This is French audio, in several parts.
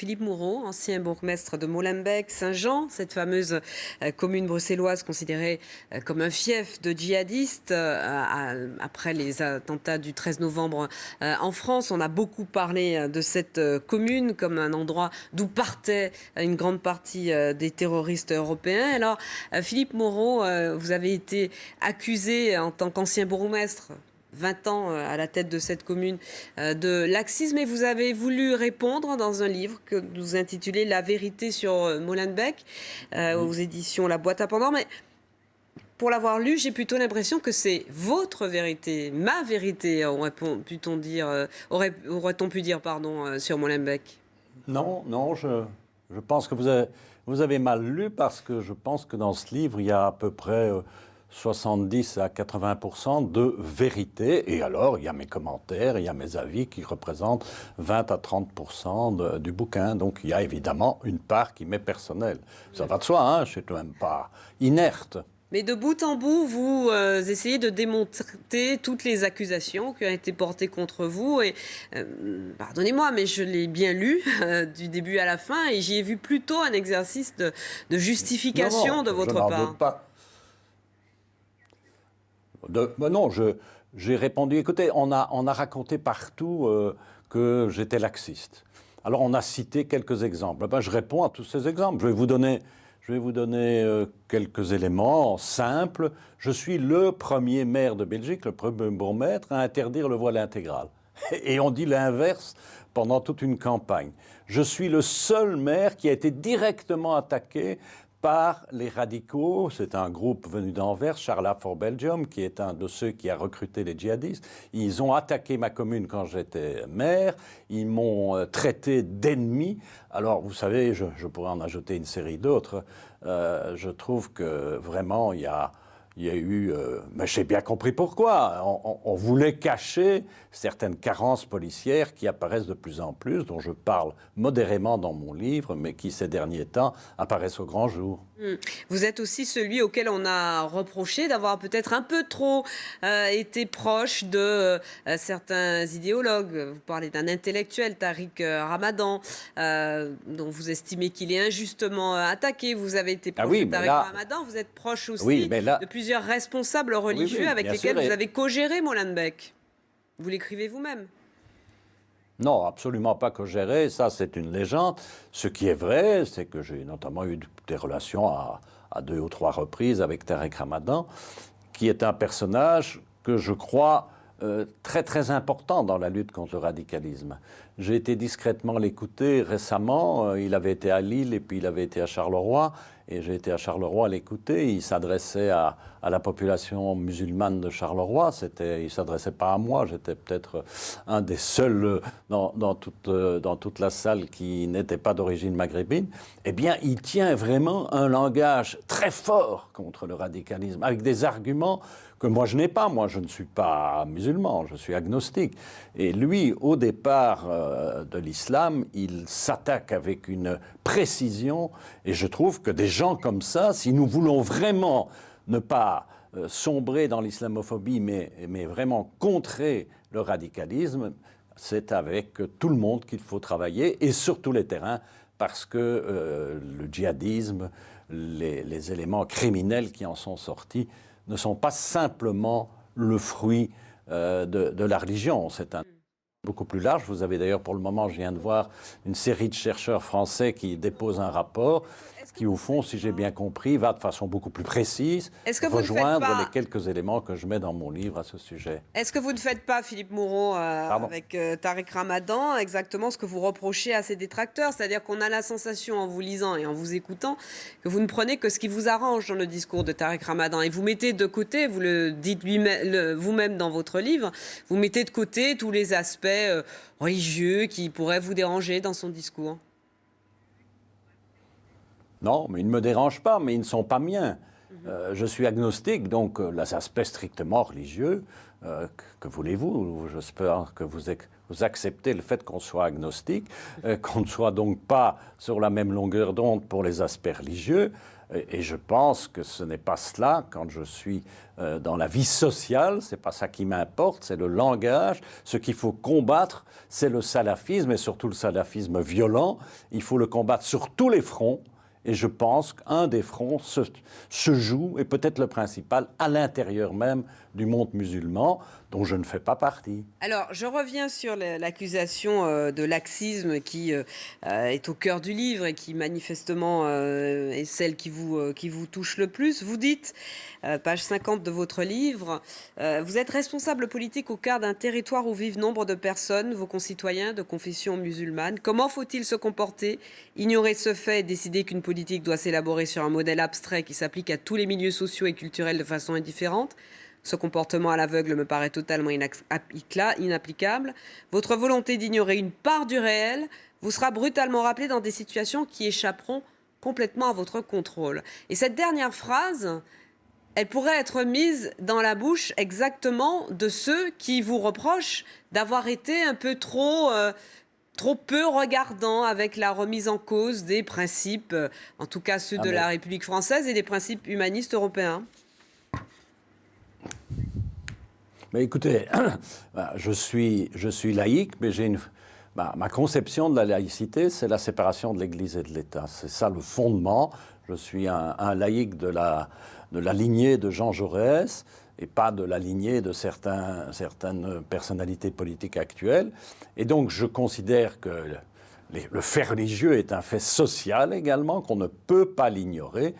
Philippe Moureau, ancien bourgmestre de Molenbeek, Saint-Jean, cette fameuse commune bruxelloise considérée comme un fief de djihadistes après les attentats du 13 novembre en France. On a beaucoup parlé de cette commune comme un endroit d'où partait une grande partie des terroristes européens. Alors, Philippe Moureau, vous avez été accusé en tant qu'ancien bourgmestre 20 ans à la tête de cette commune de laxisme, et vous avez voulu répondre dans un livre que vous intitulez La vérité sur Molenbeek aux éditions La Boîte à Pandore. Mais pour l'avoir lu, j'ai plutôt l'impression que c'est votre vérité, ma vérité, aurait-on pu dire, sur Molenbeek. Non, non, je pense que vous avez mal lu parce que je pense que dans ce livre, il y a à peu près 70 à 80% de vérité. Et alors, il y a mes commentaires, il y a mes avis qui représentent 20 à 30% du bouquin. Donc, il y a évidemment une part qui m'est personnelle. Ça va de soi, hein, je ne suis quand même pas inerte. Mais de bout en bout, vous essayez de démonter toutes les accusations qui ont été portées contre vous. Et pardonnez-moi, mais je l'ai bien lu du début à la fin, et j'y ai vu plutôt un exercice de justification de votre part. Je n'en doute pas. Non, j'ai répondu, écoutez, on a raconté partout que j'étais laxiste. Alors on a cité quelques exemples. Ben, je réponds à tous ces exemples. Je vais vous donner quelques éléments simples. Je suis le premier maire de Belgique, le premier bourgmestre, à interdire le voile intégral. Et on dit l'inverse pendant toute une campagne. Je suis le seul maire qui a été directement attaqué par les radicaux. C'est un groupe venu d'Anvers, Charla for Belgium, qui est un de ceux qui a recruté les djihadistes. Ils ont attaqué ma commune quand j'étais maire. Ils m'ont traité d'ennemi. Alors, vous savez, je pourrais en ajouter une série d'autres. Je trouve que vraiment, il y a eu... mais j'ai bien compris pourquoi. On voulait cacher certaines carences policières qui apparaissent de plus en plus, dont je parle modérément dans mon livre, mais qui, ces derniers temps, apparaissent au grand jour. Vous êtes aussi celui auquel on a reproché d'avoir peut-être un peu trop été proche de certains idéologues. Vous parlez d'un intellectuel, Tariq Ramadan, dont vous estimez qu'il est injustement attaqué. Vous avez été proche de Tariq Ramadan. Vous êtes proche aussi de plusieurs responsables religieux avec lesquels vous avez co-géré Molenbeek. Vous l'écrivez vous-même. Non, absolument pas co-géré, ça c'est une légende. Ce qui est vrai, c'est que j'ai notamment eu des relations à 2 ou 3 reprises avec Tariq Ramadan, qui est un personnage que je crois très très important dans la lutte contre le radicalisme. J'ai été discrètement l'écouter récemment, il avait été à Lille et puis il avait été à Charleroi, et j'ai été à Charleroi l'écouter. Il s'adressait à la population musulmane de Charleroi, il ne s'adressait pas à moi, j'étais peut-être un des seuls dans toute la salle qui n'était pas d'origine maghrébine. Eh bien, il tient vraiment un langage très fort contre le radicalisme, avec des arguments que moi je n'ai pas. Moi je ne suis pas musulman, je suis agnostique. Et lui, au départ de l'islam, il s'attaque avec une précision, et je trouve que des gens comme ça, si nous voulons vraiment ne pas sombrer dans l'islamophobie, mais vraiment contrer le radicalisme, c'est avec tout le monde qu'il faut travailler, et sur tous les terrains, parce que le djihadisme, les éléments criminels qui en sont sortis, ne sont pas simplement le fruit de la religion. C'est un beaucoup plus large. Vous avez d'ailleurs, pour le moment, je viens de voir une série de chercheurs français qui déposent un rapport qui, au fond, si j'ai bien compris, va de façon beaucoup plus précise rejoindre les quelques éléments que je mets dans mon livre à ce sujet. Est-ce que vous ne faites pas, Philippe Moureau, avec Tariq Ramadan, exactement ce que vous reprochez à ses détracteurs? C'est-à-dire qu'on a la sensation, en vous lisant et en vous écoutant, que vous ne prenez que ce qui vous arrange dans le discours de Tariq Ramadan. Et vous mettez de côté, vous le dites vous-même dans votre livre, vous mettez de côté tous les aspects religieux qui pourraient vous déranger dans son discours. Non, mais ils ne me dérangent pas, mais ils ne sont pas miens. Je suis agnostique, donc les aspects strictement religieux, que voulez-vous? J'espère que vous acceptez le fait qu'on soit agnostique, qu'on ne soit donc pas sur la même longueur d'onde pour les aspects religieux. Et je pense que ce n'est pas cela quand je suis dans la vie sociale, c'est pas ça qui m'importe, c'est le langage. Ce qu'il faut combattre, c'est le salafisme et surtout le salafisme violent. Il faut le combattre sur tous les fronts. Et je pense qu'un des fronts se joue, et peut-être le principal, à l'intérieur même du monde musulman, dont je ne fais pas partie. Alors, je reviens sur l'accusation de laxisme qui est au cœur du livre et qui manifestement est celle qui vous touche le plus. Vous dites, page 50 de votre livre, vous êtes responsable politique au cœur d'un territoire où vivent nombre de personnes, vos concitoyens de confession musulmane. Comment faut-il se comporter? Ignorer ce fait et décider qu'une politique doit s'élaborer sur un modèle abstrait qui s'applique à tous les milieux sociaux et culturels de façon indifférente? Ce comportement à l'aveugle me paraît totalement inapplicable. Votre volonté d'ignorer une part du réel vous sera brutalement rappelée dans des situations qui échapperont complètement à votre contrôle. Et cette dernière phrase, elle pourrait être mise dans la bouche exactement de ceux qui vous reprochent d'avoir été un peu trop peu regardants avec la remise en cause des principes, en tout cas ceux de la République française et des principes humanistes européens. Mais écoutez, je suis laïque, mais ma conception de la laïcité, c'est la séparation de l'Église et de l'État. C'est ça le fondement. Je suis un laïque de la lignée de Jean Jaurès et pas de la lignée de certaines personnalités politiques actuelles. Et donc, je considère que le fait religieux est un fait social également, qu'on ne peut pas l'ignorer.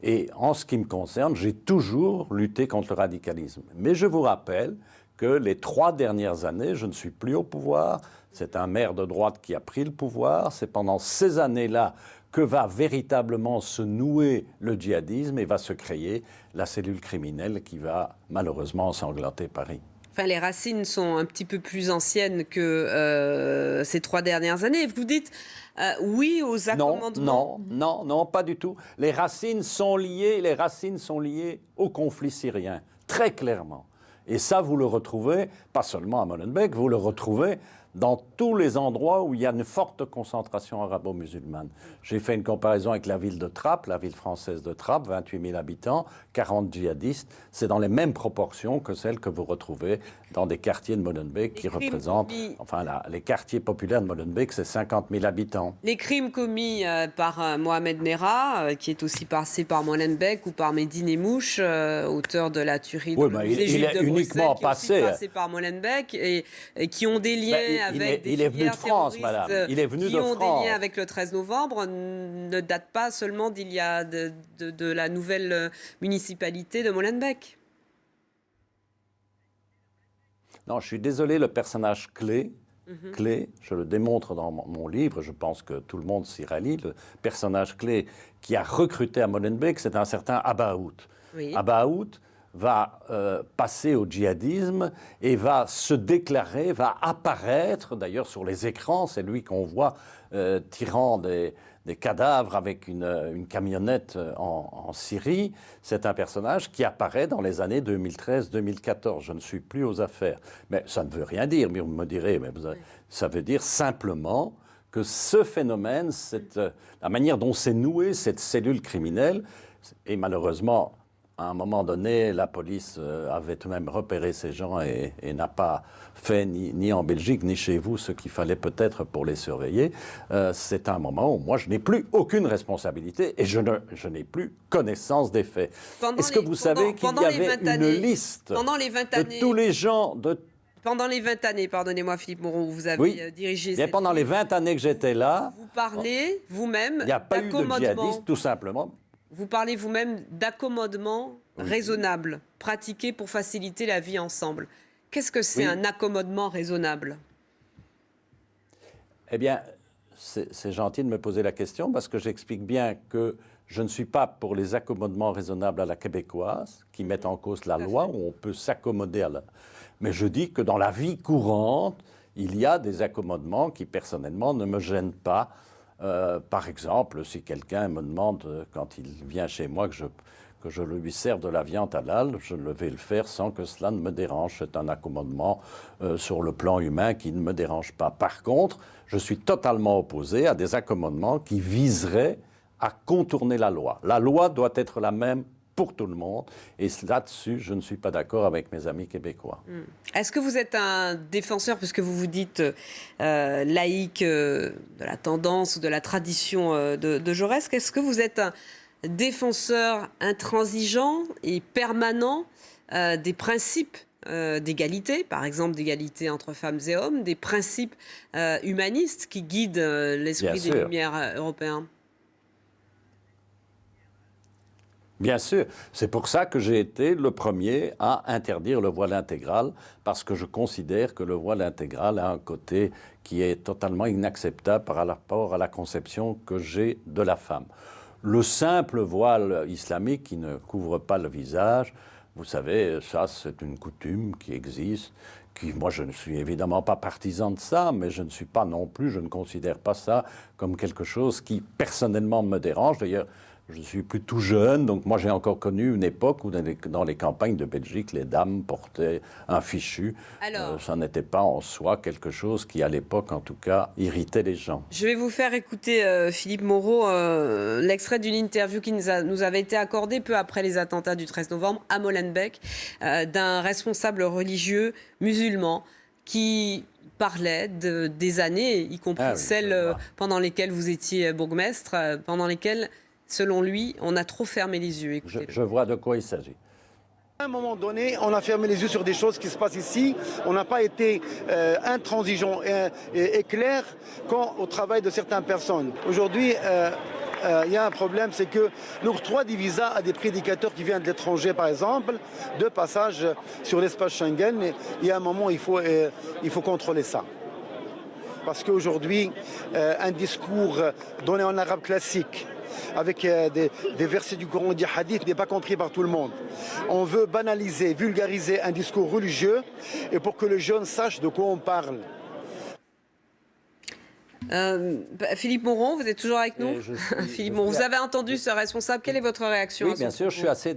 Et en ce qui me concerne, j'ai toujours lutté contre le radicalisme. Mais je vous rappelle que les 3 dernières années, je ne suis plus au pouvoir. C'est un maire de droite qui a pris le pouvoir. C'est pendant ces années-là que va véritablement se nouer le djihadisme et va se créer la cellule criminelle qui va malheureusement ensanglanter Paris. Enfin, les racines sont un petit peu plus anciennes que ces 3 dernières années. Vous dites oui aux accommodements. Non, pas du tout. Les racines sont liées au conflit syrien, très clairement. Et ça, vous le retrouvez, pas seulement à Molenbeek, vous le retrouvez dans tous les endroits où il y a une forte concentration arabo-musulmane. J'ai fait une comparaison avec la ville de Trappes, la ville française de Trappes, 28 000 habitants, 40 djihadistes. C'est dans les mêmes proportions que celles que vous retrouvez dans des quartiers de Molenbeek qui représentent... les quartiers populaires de Molenbeek, c'est 50 000 habitants. Les crimes commis par Mohamed Merah, qui est aussi passé par Molenbeek, ou par Mehdi Nemmouche, auteur de la tuerie de musée juif de Bruxelles, qui est aussi passé par Molenbeek, et qui ont des liens il est venu de France, madame. Il est venu de France. Qui ont des liens avec le 13 novembre, ne date pas seulement d'il y a de la nouvelle municipalité de Molenbeek. Non, je suis désolé, le personnage clé, je le démontre dans mon livre, je pense que tout le monde s'y rallie, le personnage clé qui a recruté à Molenbeek, c'est un certain Abaout. Oui. Abaout va passer au djihadisme et va se déclarer, va apparaître, d'ailleurs sur les écrans, c'est lui qu'on voit tirant des cadavres avec une camionnette en Syrie. C'est un personnage qui apparaît dans les années 2013-2014. Je ne suis plus aux affaires. Mais ça ne veut rien dire, mais vous me direz, ça veut dire simplement que ce phénomène, la manière dont s'est nouée cette cellule criminelle, et malheureusement, à un moment donné, la police avait tout de même repéré ces gens et n'a pas fait ni en Belgique ni chez vous ce qu'il fallait peut-être pour les surveiller. C'est un moment où moi je n'ai plus aucune responsabilité et je n'ai plus connaissance des faits. Est-ce que vous savez qu'il y avait une liste de tous les gens Pendant les 20 années, pardonnez-moi Philippe Moreau, où vous avez dirigé cette... Pendant les 20 années que j'étais là... Vous parlez vous-même il n'y a pas eu de djihadistes, tout simplement. Vous parlez vous-même d'accommodement raisonnable, pratiqué pour faciliter la vie ensemble. Qu'est-ce que c'est un accommodement raisonnable? Eh bien, c'est gentil de me poser la question parce que j'explique bien que je ne suis pas pour les accommodements raisonnables à la québécoise qui mettent en cause la loi, où on peut s'accommoder à la... Mais je dis que dans la vie courante, il y a des accommodements qui, personnellement, ne me gênent pas. Par exemple, si quelqu'un me demande, quand il vient chez moi, que que je lui serve de la viande halal, je vais le faire sans que cela ne me dérange. C'est un accommodement sur le plan humain qui ne me dérange pas. Par contre, je suis totalement opposé à des accommodements qui viseraient à contourner la loi. La loi doit être la même pour tout le monde. Et là-dessus, je ne suis pas d'accord avec mes amis québécois. Est-ce que vous êtes un défenseur, puisque vous vous dites laïque, de la tendance ou de la tradition de Jaurès, est-ce que vous êtes un défenseur intransigeant et permanent des principes d'égalité, par exemple d'égalité entre femmes et hommes, des principes humanistes qui guident l'esprit des Lumières européens? Bien sûr, c'est pour ça que j'ai été le premier à interdire le voile intégral, parce que je considère que le voile intégral a un côté qui est totalement inacceptable par rapport à la conception que j'ai de la femme. Le simple voile islamique qui ne couvre pas le visage, vous savez, ça c'est une coutume qui existe, moi je ne suis évidemment pas partisan de ça, mais je ne suis pas non plus, je ne considère pas ça comme quelque chose qui personnellement me dérange. D'ailleurs, je suis plus tout jeune, donc moi j'ai encore connu une époque où dans les campagnes de Belgique, les dames portaient un fichu. Ça n'était pas en soi quelque chose qui, à l'époque en tout cas, irritait les gens. Je vais vous faire écouter, Philippe Moreau, l'extrait d'une interview qui nous avait été accordée peu après les attentats du 13 novembre à Molenbeek, d'un responsable religieux musulman qui parlait des années, y compris celles pendant lesquelles vous étiez bourgmestre, pendant lesquelles, selon lui, on a trop fermé les yeux. Je vois de quoi il s'agit. À un moment donné, on a fermé les yeux sur des choses qui se passent ici. On n'a pas été intransigeant et clair au travail de certaines personnes. Aujourd'hui, il y a un problème, c'est que l'octroi des visas à des prédicateurs qui viennent de l'étranger, par exemple, de passage sur l'espace Schengen, il y a un moment, il faut contrôler ça. Parce qu'aujourd'hui, un discours donné en arabe classique, avec des versets du Coran et des hadiths, n'est pas compris par tout le monde. On veut banaliser, vulgariser un discours religieux et pour que le jeune sache de quoi on parle. Philippe Moreau, vous êtes toujours avec nous? Philippe Moreau, vous avez entendu ce responsable. Quelle est votre réaction? Oui, bien sûr, je suis assez...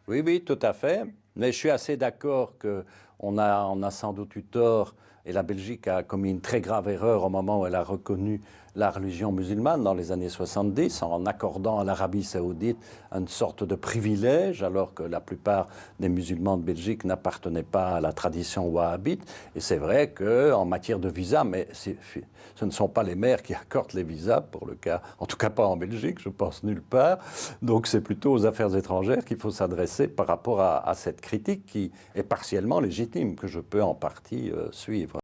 Oui, tout à fait. Mais je suis assez d'accord qu'on a sans doute eu tort, et la Belgique a commis une très grave erreur au moment où elle a reconnu la religion musulmane dans les années 70, en accordant à l'Arabie saoudite une sorte de privilège, alors que la plupart des musulmans de Belgique n'appartenaient pas à la tradition wahhabite. Et c'est vrai qu'en matière de visa, mais ce ne sont pas les maires qui accordent les visas, pour le cas, en tout cas pas en Belgique, je pense nulle part. Donc c'est plutôt aux affaires étrangères qu'il faut s'adresser par rapport à cette critique qui est partiellement légitime, que je peux en partie suivre.